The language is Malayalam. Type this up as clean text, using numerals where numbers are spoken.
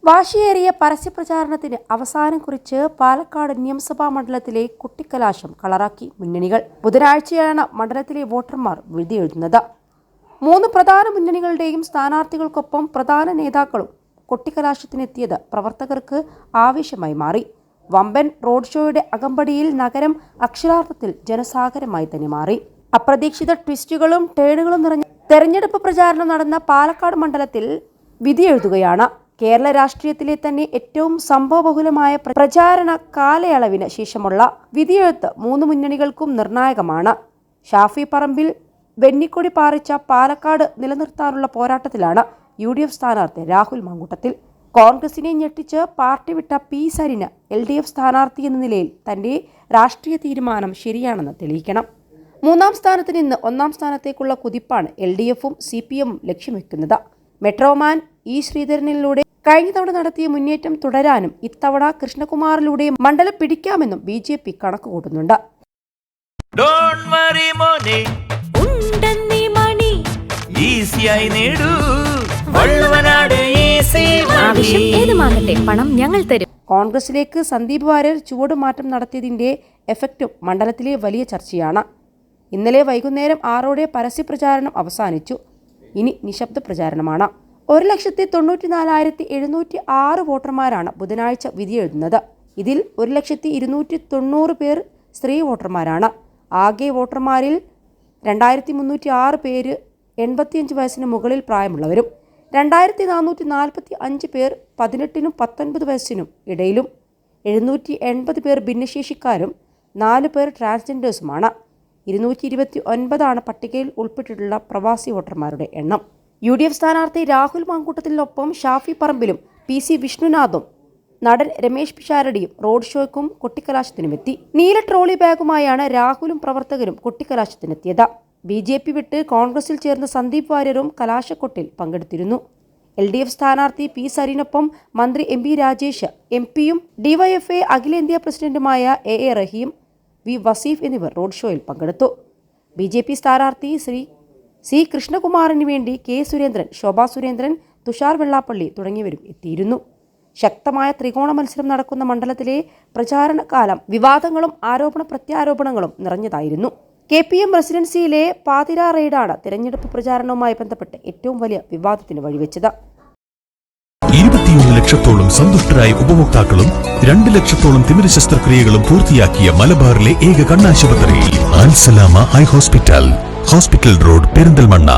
വാശിയേറിയ പരസ്യപ്രചാരണത്തിന് അവസാനം കുറിച്ച് പാലക്കാട് നിയമസഭാ മണ്ഡലത്തിലെ കുട്ടിക്കലാശം കളറാക്കി മുന്നണികൾ. ബുധനാഴ്ചയാണ് മണ്ഡലത്തിലെ വോട്ടർമാർ വിധിയെഴുതുന്നത്. 3 പ്രധാന മുന്നണികളുടെയും സ്ഥാനാർത്ഥികൾക്കൊപ്പം പ്രധാന നേതാക്കളും കൊട്ടിക്കലാശത്തിനെത്തിയത് പ്രവർത്തകർക്ക് ആവേശമായി മാറി. വമ്പൻ റോഡ് ഷോയുടെ അകമ്പടിയിൽ നഗരം അക്ഷരാർത്ഥത്തിൽ ജനസാഗരമായി തന്നെ മാറി. അപ്രതീക്ഷിത ട്വിസ്റ്റുകളും ടേണുകളും നിറഞ്ഞ തെരഞ്ഞെടുപ്പ് പ്രചാരണം നടന്ന പാലക്കാട് മണ്ഡലത്തിൽ വിധിയെഴുതുകയാണ്. കേരള രാഷ്ട്രീയത്തിലെ തന്നെ ഏറ്റവും സംഭവബഹുലമായ പ്രചാരണ കാലയളവിന് ശേഷമുള്ള വിധിയെഴുത്ത് 3 മുന്നണികൾക്കും നിർണായകമാണ്. ഷാഫി പറമ്പിൽ വെന്നിക്കൊടി പാറിച്ച പാലക്കാട് നിലനിർത്താനുള്ള പോരാട്ടത്തിലാണ് UDF സ്ഥാനാർത്ഥി രാഹുൽ മാങ്കൂട്ടത്തിൽ. കോൺഗ്രസിനെ ഞെട്ടിച്ച് പാർട്ടി വിട്ട പി സരിന് LDF സ്ഥാനാർത്ഥി എന്ന നിലയിൽ തന്റെ രാഷ്ട്രീയ തീരുമാനം ശരിയാണെന്ന് തെളിയിക്കണം. 3ാം സ്ഥാനത്ത് നിന്ന് 1ാം സ്ഥാനത്തേക്കുള്ള കുതിപ്പാണ് LDFും CPM ലക്ഷ്യം വെക്കുന്നത്. മെട്രോമാൻ E ശ്രീധരനിലൂടെ കഴിഞ്ഞ തവണ നടത്തിയ മുന്നേറ്റം തുടരാനും ഇത്തവണ കൃഷ്ണകുമാറിലൂടെ മണ്ഡലം പിടിക്കാമെന്നും BJP കണക്കുകൂട്ടുന്നുണ്ട്. കോൺഗ്രസിലേക്ക് സന്ദീപ് വാര്യർ ചുവടുമാറ്റം നടത്തിയതിന്റെ എഫക്റ്റും മണ്ഡലത്തിലെ വലിയ ചർച്ചയാണ്. ഇന്നലെ വൈകുന്നേരം 6ഓടെ പരസ്യപ്രചാരണം അവസാനിച്ചു. ഇനി നിശബ്ദ പ്രചാരണമാണ്. 1,94,706 വോട്ടർമാരാണ് ബുധനാഴ്ച വിധിയെഴുതുന്നത്. ഇതിൽ 1,290,000 പേർ സ്ത്രീ വോട്ടർമാരാണ്. ആകെ വോട്ടർമാരിൽ 2,306 പേര് 85 വയസ്സിന് മുകളിൽ പ്രായമുള്ളവരും 2,445 പേർ 18നും 19 വയസ്സിനും ഇടയിലും 780 പേർ ഭിന്നശേഷിക്കാരും 4 പേർ ട്രാൻസ്ജെൻഡേഴ്സുമാണ്. 229 പട്ടികയിൽ ഉൾപ്പെട്ടിട്ടുള്ള പ്രവാസി വോട്ടർമാരുടെ എണ്ണം. UDF സ്ഥാനാർത്ഥി രാഹുൽ മാങ്കൂട്ടത്തിനൊപ്പം ഷാഫി പറമ്പിലും PC വിഷ്ണുനാഥും നടൻ രമേശ് പിഷാരടിയും റോഡ് ഷോയ്ക്കും കൊട്ടിക്കലാശത്തിനുമെത്തി. നീല ട്രോളി ബാഗുമായാണ് രാഹുലും പ്രവർത്തകരും കൊട്ടിക്കലാശത്തിനെത്തിയത്. BJP വിട്ട് കോൺഗ്രസിൽ ചേർന്ന സന്ദീപ് വാര്യരും കലാശക്കൊട്ടിൽ പങ്കെടുത്തിരുന്നു. LDF സ്ഥാനാർത്ഥി P സരിനൊപ്പം മന്ത്രി MP രാജേഷ്, MPയും DYFA അഖിലേന്ത്യാ പ്രസിഡന്റുമായ AA റഹീം, V വസീഫ് എന്നിവർ റോഡ് ഷോയിൽ പങ്കെടുത്തു. BJP സ്ഥാനാർത്ഥി C കൃഷ്ണകുമാറിന് വേണ്ടി K സുരേന്ദ്രൻ, ശോഭാ സുരേന്ദ്രൻ, തുഷാർ വെള്ളാപ്പള്ളി തുടങ്ങിയവരും എത്തിയിരുന്നു. ശക്തമായ ത്രികോണ മത്സരം നടക്കുന്ന മണ്ഡലത്തിലെ പ്രചാരണകാലം വിവാദങ്ങളും ആരോപണ പ്രത്യാരോപണങ്ങളും നിറഞ്ഞതായിരുന്നു. KPM റെസിഡൻസിയിലെ പാതിര റെയ്ഡാണ് തെരഞ്ഞെടുപ്പ് പ്രചാരണവുമായി ബന്ധപ്പെട്ട് ഏറ്റവും വലിയ വിവാദത്തിന് വഴിവെച്ചത്. 21 ലക്ഷത്തോളം സന്തുഷ്ടരായ ഉപഭോക്താക്കളും 2 ലക്ഷത്തോളം തിമിര ശസ്ത്രക്രിയകളും പൂർത്തിയാക്കിയ മലബാറിലെ ഏക കണ്ണാശുപത്രി Al Salama high hospital road Perinthalmanna.